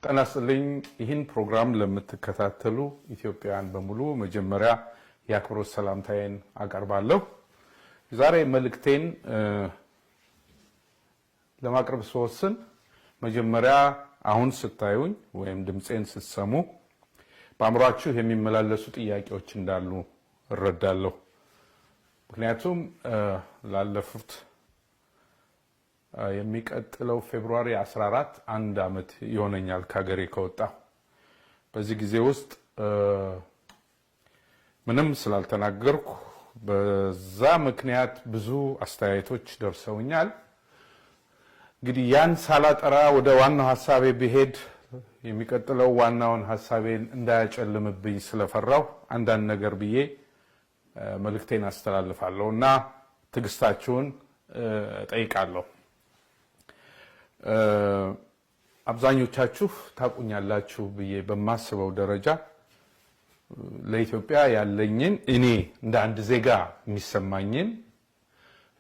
ተናስልኝ ይህን ፕሮግራም ለምትከታተሉ ኢትዮጵያውያን በሙሉ መጀመሪያ ያክብሮት ሰላምታዬን አቀርባለሁ። ዛሬ መልእክቴን ለማቅረብ ስወስን መጀመሪያ አሁን ስታዩኝ ወይም ድምጼን ስትሰሙ በአእምሯችሁ የሚመላለሱ ጥያቄዎች እንዳሉ እረዳለሁ። ምክንያቱም ላለፉት የሚቀጥለው ፌብሩዋሪ 14 አንድ አመት ይሆነኛል ከሀገሬ ከወጣሁ። በዚህ ጊዜ ውስጥ ምንም ስላልተናገርኩ በዛ ምክንያት ብዙ አስተያየቶች ደርሰውኛል። እንግዲህ ያን ሳላጠራ ወደ ዋናው ሐሳቤ ብሄድ የሚቀጥለው ዋናውን ሐሳቤን እንዳያጨልምብኝ ስለፈራው አንዳንድ ነገር ብዬ መልእክቴን አስተላልፋለሁና ትግስታችሁን ጠይቃለሁ። አብዛኞቻችሁ ታቁኛላችሁ ብዬ በማስበው ደረጃ ለኢትዮጵያ ያለኝን እኔ እንደ አንድ ዜጋ የሚሰማኝን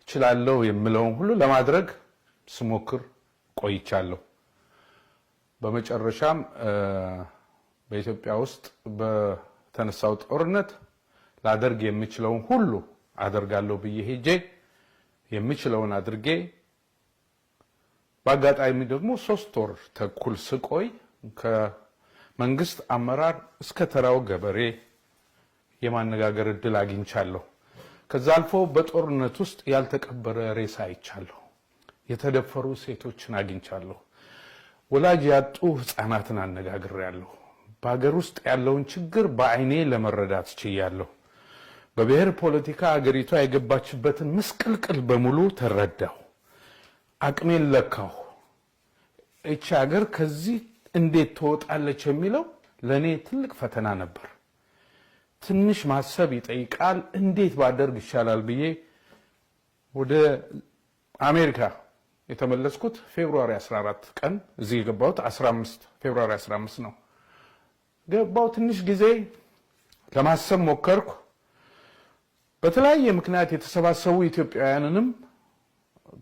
እችላለሁ የምለውን ሁሉ ለማድረግ ስሞክር ቆይቻለሁ። በመጨረሻም በኢትዮጵያ ውስጥ በተነሳው ጦርነት ላደርግ የምችለውን ሁሉ አደርጋለሁ ብዬ ሄጄ የምችለውን አድርጌ በአጋጣሚ ደግሞ 3 ወር ተኩል ስቆይ ከመንግስት አመራር እስከ ተራው ገበሬ የማነጋገር እድል አግኝቻለሁ። ከዛ አልፎ በጦርነት ውስጥ ያልተቀበረ ሬሳ አይቻለሁ። የተደፈሩ ሴቶችን አግኝቻለሁ። ወላጅ ያጡ ህፃናትን አነጋግሬያለሁ። በአገር ውስጥ ያለውን ችግር በአይኔ ለመረዳት ችያለሁ። በብሔር ፖለቲካ አገሪቷ የገባችበትን ምስቅልቅል በሙሉ ተረዳሁ። አቅሜን ለካሁ። እቺ ሀገር ከዚህ እንዴት ትወጣለች የሚለው ለኔ ትልቅ ፈተና ነበር። ትንሽ ማሰብ ይጠይቃል። እንዴት ባደርግ ይሻላል ብዬ ወደ አሜሪካ የተመለስኩት ፌብሩዋሪ 14 ቀን እዚህ የገባሁት ፌብሩዋሪ 15 ነው። ገባው ትንሽ ጊዜ ለማሰብ ሞከርኩ። በተለያየ ምክንያት የተሰባሰቡ ኢትዮጵያውያንንም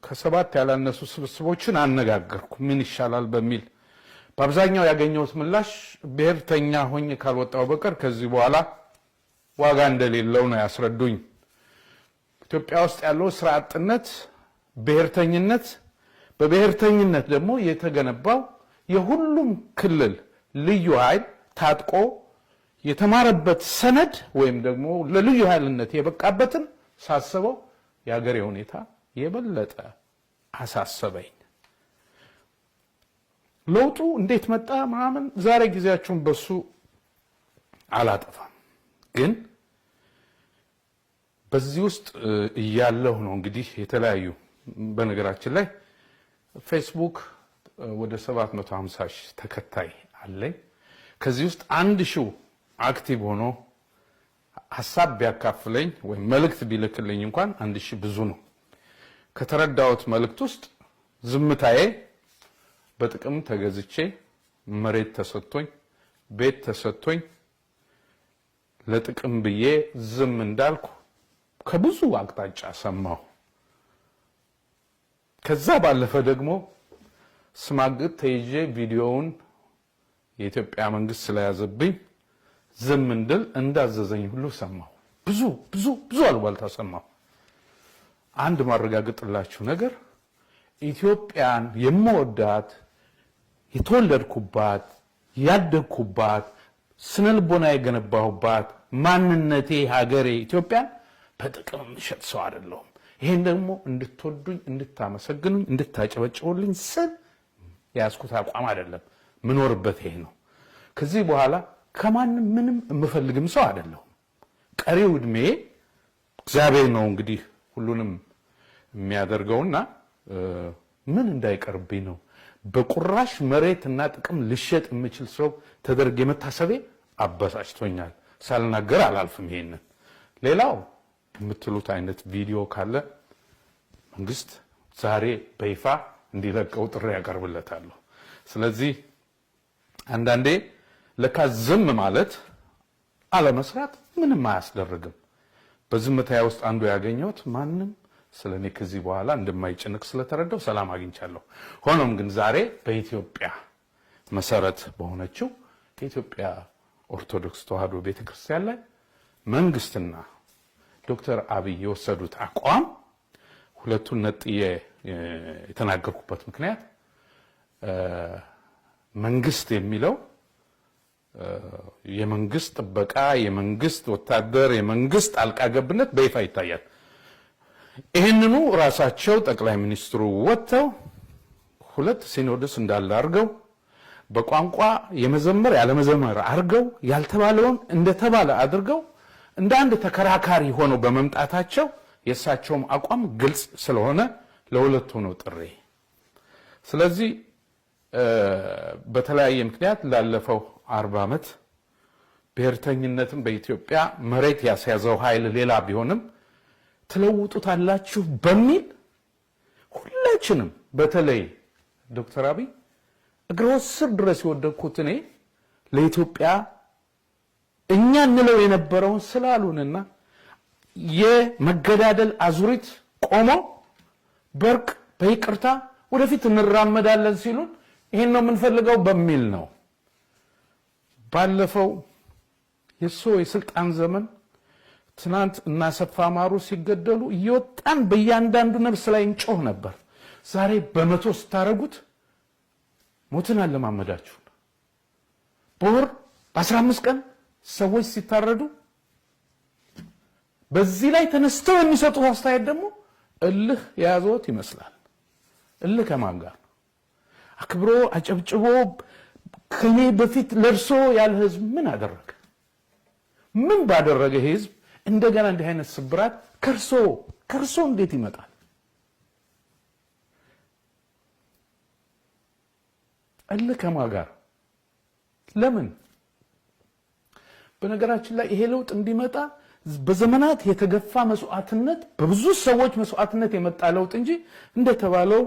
ከ7 ያላነሱ ስብስቦችን አነጋገርኩ ምን ይሻላል በሚል። በአብዛኛው ያገኘሁት ምላሽ ብሔርተኛ ሆኜ ካልወጣው በቀር ከዚህ በኋላ ዋጋ እንደሌለው ነው ያስረዱኝ። ኢትዮጵያ ውስጥ ያለው ስራ አጥነት፣ ብሔርተኝነት፣ በብሔርተኝነት ደግሞ የተገነባው የሁሉም ክልል ልዩ ኃይል ታጥቆ የተማረበት ሰነድ ወይም ደግሞ ለልዩ ኃይልነት የበቃበትን ሳስበው የሀገሬ ሁኔታ የበለጠ አሳሰበኝ። ለውጡ እንዴት መጣ ምናምን ዛሬ ጊዜያችሁን በሱ አላጠፋም። ግን በዚህ ውስጥ እያለሁ ነው እንግዲህ የተለያዩ በነገራችን ላይ ፌስቡክ ወደ 750 ሺህ ተከታይ አለኝ። ከዚህ ውስጥ 1000 አክቲቭ ሆኖ ሐሳብ ቢያካፍለኝ ወይም መልእክት ቢልክልኝ እንኳን 1000 ብዙ ነው። ከተረዳሁት መልእክት ውስጥ ዝምታዬ በጥቅም ተገዝቼ መሬት ተሰጥቶኝ ቤት ተሰጥቶኝ ለጥቅም ብዬ ዝም እንዳልኩ ከብዙ አቅጣጫ ሰማሁ። ከዛ ባለፈ ደግሞ ስማግጥ ተይዤ ቪዲዮውን የኢትዮጵያ መንግስት ስለያዘብኝ ዝም እንድል እንዳዘዘኝ ሁሉ ሰማሁ። ብዙ አልባልታ ሰማሁ። አንድ ማረጋገጥላችሁ ነገር ኢትዮጵያን የምወዳት የተወለድኩባት ያደግኩባት ስነልቦና የገነባሁባት ማንነቴ ሀገሬ ኢትዮጵያን በጥቅም ምሸጥ ሰው አይደለሁም። ይሄን ደግሞ እንድትወዱኝ፣ እንድታመሰግኑኝ፣ እንድታጨበጭቡልኝ ስል ያስኩት አቋም አይደለም። ምኖርበት ይሄ ነው። ከዚህ በኋላ ከማንም ምንም የምፈልግም ሰው አይደለሁም። ቀሪው እድሜ እግዚአብሔር ነው እንግዲህ ሁሉንም የሚያደርገውና ምን እንዳይቀርብኝ ነው በቁራሽ መሬትና ጥቅም ልሸጥ የምችል ሰው ተደርጌ መታሰቤ አበሳጭቶኛል። ሳልናገር አላልፍም። ይሄንን ሌላው የምትሉት አይነት ቪዲዮ ካለ መንግስት ዛሬ በይፋ እንዲለቀው ጥሪ ያቀርብለታለሁ። ስለዚህ አንዳንዴ ለካ ዝም ማለት አለመስራት ምንም አያስደርግም። በዝምታዬ ውስጥ አንዱ ያገኘሁት ማንም ስለኔ ከዚህ በኋላ እንደማይጨንቅ ስለተረዳው ሰላም አግኝቻለሁ። ሆኖም ግን ዛሬ በኢትዮጵያ መሰረት በሆነችው የኢትዮጵያ ኦርቶዶክስ ተዋሕዶ ቤተክርስቲያን ላይ መንግስትና ዶክተር አብይ የወሰዱት አቋም ሁለቱን ነጥዬ የተናገርኩበት ምክንያት መንግስት የሚለው የመንግስት ጥበቃ፣ የመንግስት ወታደር፣ የመንግስት ጣልቃ ገብነት በይፋ ይታያል። ይህንኑ ራሳቸው ጠቅላይ ሚኒስትሩ ወጥተው ሁለት ሲኖዶስ እንዳለ አድርገው በቋንቋ የመዘመር ያለመዘመር አድርገው ያልተባለውን እንደተባለ አድርገው እንደ አንድ ተከራካሪ ሆነው በመምጣታቸው የእሳቸውም አቋም ግልጽ ስለሆነ ለሁለቱ ነው ጥሪ። ስለዚህ በተለያየ ምክንያት ላለፈው 40 ዓመት ብሔርተኝነትን በኢትዮጵያ መሬት ያስያዘው ኃይል ሌላ ቢሆንም ትለውጡታላችሁ በሚል ሁላችንም በተለይ ዶክተር አብይ እግረ ስር ድረስ የወደኩት እኔ ለኢትዮጵያ እኛ እንለው የነበረውን ስላሉንና የመገዳደል አዙሪት ቆሞ በርቅ በይቅርታ ወደፊት እንራመዳለን ሲሉን ይሄን ነው የምንፈልገው በሚል ነው። ባለፈው የስልጣን ዘመን ትናንት እና ሰፋ ማሩ ሲገደሉ እየወጣን በእያንዳንዱ ነፍስ ላይ እንጮህ ነበር። ዛሬ በመቶ ስታረጉት ሞትን አለማመዳችሁ። በወር በ15 ቀን ሰዎች ሲታረዱ በዚህ ላይ ተነስተው የሚሰጡት አስተያየት ደግሞ እልህ የያዘውት ይመስላል። እልህ ከማን ጋር አክብሮ አጨብጭቦ ከኔ በፊት ለርሶ ያለ ህዝብ ምን አደረገ? ምን ባደረገ ህዝብ እንደገና እንዲህ አይነት ስብራት ከርሶ እንዴት ይመጣል? እልህ ከማን ጋር? ለምን? በነገራችን ላይ ይሄ ለውጥ እንዲመጣ በዘመናት የተገፋ መስዋዕትነት በብዙ ሰዎች መስዋዕትነት የመጣ ለውጥ እንጂ እንደተባለው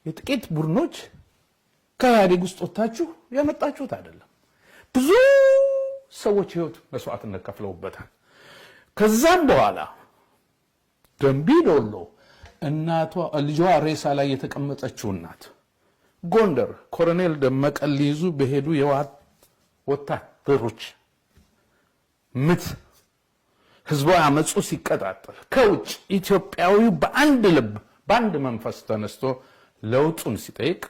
የጥቂት ቡድኖች ከኢህአዴግ ውስጥ ወጣችሁ ያመጣችሁት አይደለም። ብዙ ሰዎች ህይወት መስዋዕትነት ከፍለውበታል። ከዛም በኋላ ደምቢ ዶሎ ልጇ ሬሳ ላይ የተቀመጠችው እናት ጎንደር ኮሎኔል ደመቀ ሊይዙ በሄዱ የዋት ወታደሮች ምት ህዝባዊ አመጹ ሲቀጣጠል ከውጭ ኢትዮጵያዊው በአንድ ልብ በአንድ መንፈስ ተነስቶ ለውጡን ሲጠይቅ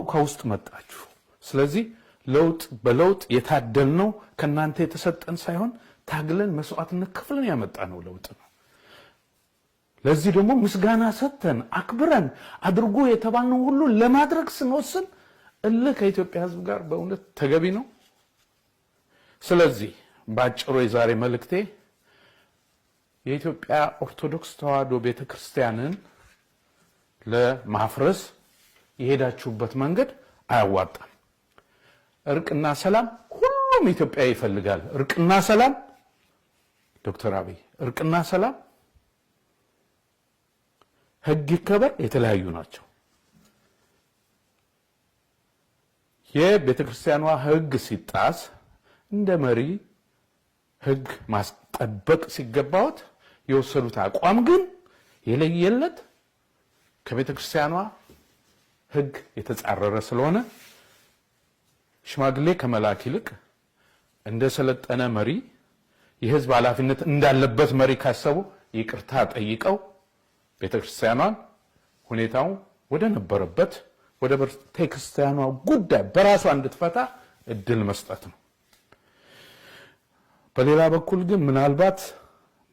ከውስጥ መጣችሁ። ስለዚህ ለውጥ በለውጥ የታደልነው ከናንተ የተሰጠን ሳይሆን ታግለን መስዋዕትነት ከፍለን ያመጣነው ለውጥ ነው። ለዚህ ደግሞ ምስጋና ሰጥተን አክብረን አድርጎ የተባልነው ሁሉ ለማድረግ ስንወስን እልህ ከኢትዮጵያ ህዝብ ጋር በእውነት ተገቢ ነው። ስለዚህ ባጭሩ የዛሬ መልእክቴ የኢትዮጵያ ኦርቶዶክስ ተዋሕዶ ቤተክርስቲያንን ለማፍረስ የሄዳችሁበት መንገድ አያዋጣም። እርቅና ሰላም ሁሉም ኢትዮጵያዊ ይፈልጋል። እርቅና ሰላም ዶክተር አብይ እርቅና ሰላም ህግ ይከበር የተለያዩ ናቸው። የቤተክርስቲያኗ ህግ ሲጣስ እንደ መሪ ህግ ማስጠበቅ ሲገባውት የወሰዱት አቋም ግን የለየለት ከቤተክርስቲያኗ ህግ የተጻረረ ስለሆነ ሽማግሌ ከመላክ ይልቅ እንደ ሰለጠነ መሪ የህዝብ ኃላፊነት እንዳለበት መሪ ካሰቡ ይቅርታ ጠይቀው ቤተክርስቲያኗን ሁኔታው ወደ ነበረበት ወደ ቤተክርስቲያኗ ጉዳይ በራሷ እንድትፈታ እድል መስጠት ነው። በሌላ በኩል ግን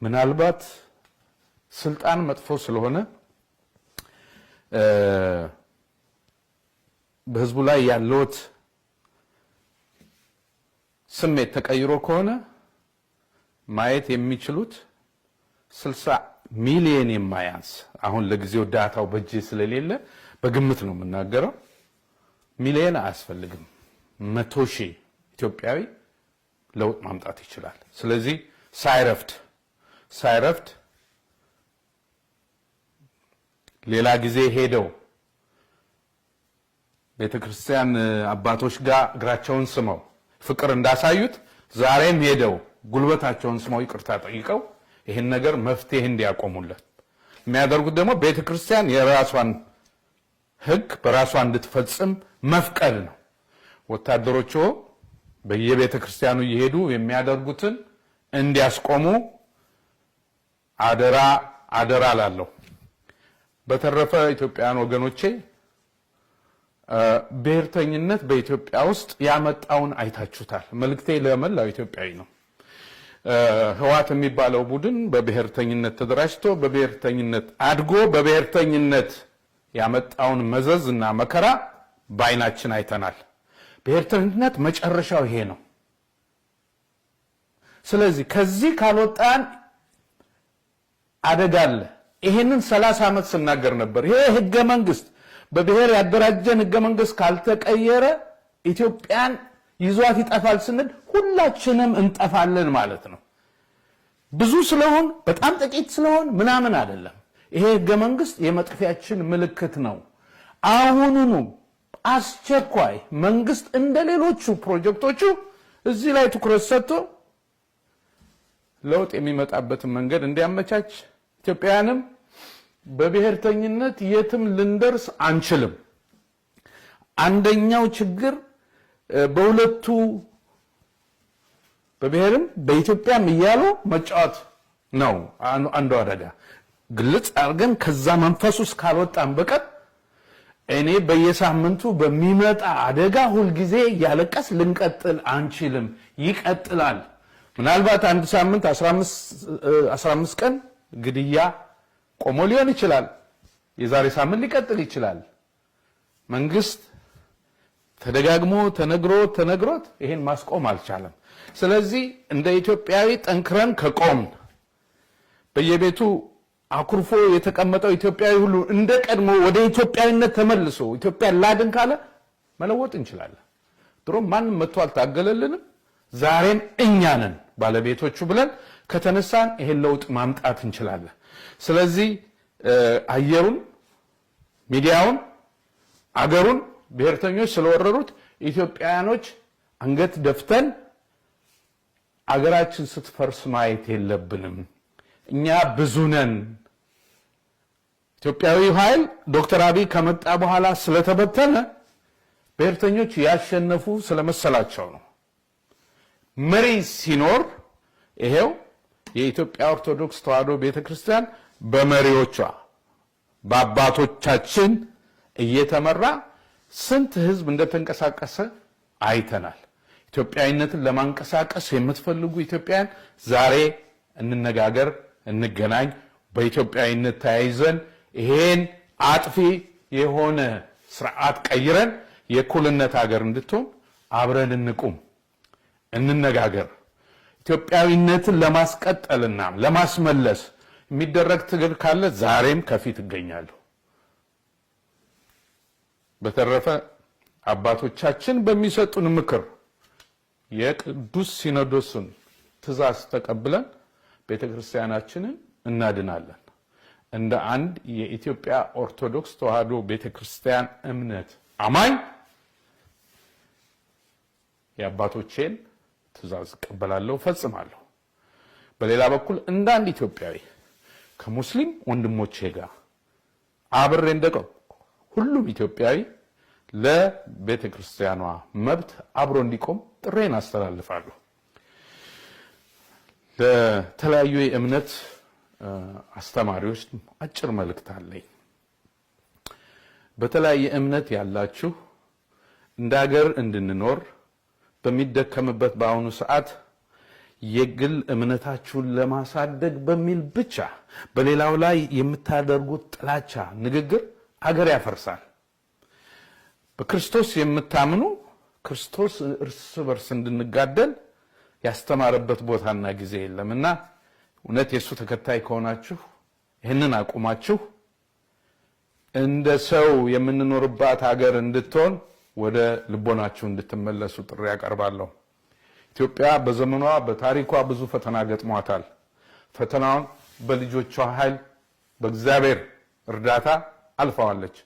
ምናልባት ስልጣን መጥፎ ስለሆነ በህዝቡ ላይ ያለውት ስሜት ተቀይሮ ከሆነ ማየት የሚችሉት 60 ሚሊዮን የማያንስ አሁን ለጊዜው ዳታው በእጄ ስለሌለ በግምት ነው የምናገረው። ሚሊዮን አያስፈልግም፣ 100,000 ኢትዮጵያዊ ለውጥ ማምጣት ይችላል። ስለዚህ ሳይረፍድ ሌላ ጊዜ ሄደው ቤተክርስቲያን አባቶች ጋር እግራቸውን ስመው ፍቅር እንዳሳዩት ዛሬም ሄደው ጉልበታቸውን ስመው ይቅርታ ጠይቀው ይሄን ነገር መፍትሄ እንዲያቆሙለት የሚያደርጉት ደግሞ ቤተክርስቲያን የራሷን ህግ በራሷ እንድትፈጽም መፍቀድ ነው። ወታደሮቹ በየቤተ ክርስቲያኑ እየሄዱ የሚያደርጉትን እንዲያስቆሙ አደራ አደራ ላለው። በተረፈ ኢትዮጵያውያን ወገኖቼ ብሔርተኝነት በኢትዮጵያ ውስጥ ያመጣውን አይታችሁታል። መልእክቴ ለመላው ኢትዮጵያዊ ነው። ህወሓት የሚባለው ቡድን በብሔርተኝነት ተደራጅቶ በብሔርተኝነት አድጎ በብሔርተኝነት ያመጣውን መዘዝና መከራ በአይናችን አይተናል። ብሔርተኝነት መጨረሻው ይሄ ነው። ስለዚህ ከዚህ ካልወጣን አደጋ አለ። ይሄንን 30 ዓመት ስናገር ነበር። ይሄ ህገ መንግስት በብሔር ያደራጀን ህገ መንግስት ካልተቀየረ ኢትዮጵያን ይዟት ይጠፋል ስንል ሁላችንም እንጠፋለን ማለት ነው። ብዙ ስለሆን በጣም ጥቂት ስለሆን ምናምን አይደለም። ይሄ ህገ መንግስት የመጥፊያችን ምልክት ነው። አሁኑኑ አስቸኳይ መንግስት እንደሌሎቹ ፕሮጀክቶቹ እዚህ ላይ ትኩረት ሰጥቶ ለውጥ የሚመጣበትን መንገድ እንዲያመቻች፣ ኢትዮጵያውያንም በብሔርተኝነት የትም ልንደርስ አንችልም። አንደኛው ችግር በሁለቱ በብሔርም በኢትዮጵያም እያሉ መጫወት ነው አንዱ አደጋ። ግልጽ አድርገን ከዛ መንፈስ ውስጥ ካልወጣን በቀር እኔ በየሳምንቱ በሚመጣ አደጋ ሁልጊዜ ያለቀስ ልንቀጥል አንችልም። ይቀጥላል። ምናልባት አንድ ሳምንት 15 ቀን ግድያ ቆሞ ሊሆን ይችላል። የዛሬ ሳምንት ሊቀጥል ይችላል። መንግስት ተደጋግሞ ተነግሮት ይሄን ማስቆም አልቻለም። ስለዚህ እንደ ኢትዮጵያዊ ጠንክረን ከቆምን በየቤቱ አኩርፎ የተቀመጠው ኢትዮጵያዊ ሁሉ እንደ ቀድሞ ወደ ኢትዮጵያዊነት ተመልሶ ኢትዮጵያ ላድን ካለ መለወጥ እንችላለን። ድሮም ማንም መጥቶ አልታገለልንም። ዛሬም እኛ ነን ባለቤቶቹ ብለን ከተነሳን ይሄን ለውጥ ማምጣት እንችላለን። ስለዚህ አየሩን፣ ሚዲያውን፣ አገሩን ብሔርተኞች ስለወረሩት ኢትዮጵያውያኖች አንገት ደፍተን አገራችን ስትፈርስ ማየት የለብንም። እኛ ብዙ ነን። ኢትዮጵያዊ ኃይል ዶክተር አብይ ከመጣ በኋላ ስለተበተነ ብሔርተኞች ያሸነፉ ስለመሰላቸው ነው። መሪ ሲኖር ይሄው የኢትዮጵያ ኦርቶዶክስ ተዋሕዶ ቤተክርስቲያን በመሪዎቿ በአባቶቻችን እየተመራ ስንት ህዝብ እንደተንቀሳቀሰ አይተናል። ኢትዮጵያዊነትን ለማንቀሳቀስ የምትፈልጉ ኢትዮጵያውያን ዛሬ እንነጋገር፣ እንገናኝ። በኢትዮጵያዊነት ተያይዘን ይሄን አጥፊ የሆነ ስርዓት ቀይረን የእኩልነት ሀገር እንድትሆን አብረን እንቁም፣ እንነጋገር። ኢትዮጵያዊነትን ለማስቀጠልና ለማስመለስ የሚደረግ ትግል ካለ ዛሬም ከፊት እገኛለሁ። በተረፈ አባቶቻችን በሚሰጡን ምክር የቅዱስ ሲኖዶስን ትእዛዝ ተቀብለን ቤተክርስቲያናችንን እናድናለን። እንደ አንድ የኢትዮጵያ ኦርቶዶክስ ተዋሕዶ ቤተክርስቲያን እምነት አማኝ የአባቶቼን ትእዛዝ እቀበላለሁ፣ ፈጽማለሁ። በሌላ በኩል እንደ አንድ ኢትዮጵያዊ ከሙስሊም ወንድሞቼ ጋር አብሬ እንደቆም ሁሉም ኢትዮጵያዊ ለቤተክርስቲያኗ መብት አብሮ እንዲቆም ጥሬን አስተላልፋለሁ። ለተለያዩ የእምነት አስተማሪዎች አጭር መልእክት አለኝ። በተለያየ እምነት ያላችሁ እንደ ሀገር እንድንኖር በሚደከምበት በአሁኑ ሰዓት የግል እምነታችሁን ለማሳደግ በሚል ብቻ በሌላው ላይ የምታደርጉት ጥላቻ ንግግር አገር ያፈርሳል። በክርስቶስ የምታምኑ ክርስቶስ እርስ በርስ እንድንጋደል ያስተማረበት ቦታና ጊዜ የለምና እውነት የሱ ተከታይ ከሆናችሁ ይህንን አቁማችሁ እንደ ሰው የምንኖርባት ሀገር እንድትሆን ወደ ልቦናችሁ እንድትመለሱ ጥሪ ያቀርባለሁ። ኢትዮጵያ በዘመኗ በታሪኳ ብዙ ፈተና ገጥሟታል። ፈተናውን በልጆቿ ኃይል በእግዚአብሔር እርዳታ አልፈዋለች።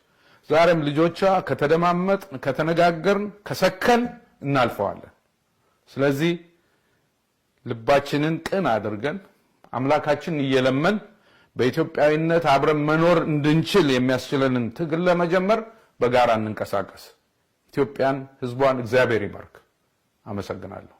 ዛሬም ልጆቿ ከተደማመጥ ከተነጋገርን ከሰከን እናልፈዋለን። ስለዚህ ልባችንን ቅን አድርገን አምላካችንን እየለመን በኢትዮጵያዊነት አብረን መኖር እንድንችል የሚያስችለንን ትግል ለመጀመር በጋራ እንንቀሳቀስ። ኢትዮጵያን፣ ህዝቧን እግዚአብሔር ይባርክ። አመሰግናለሁ።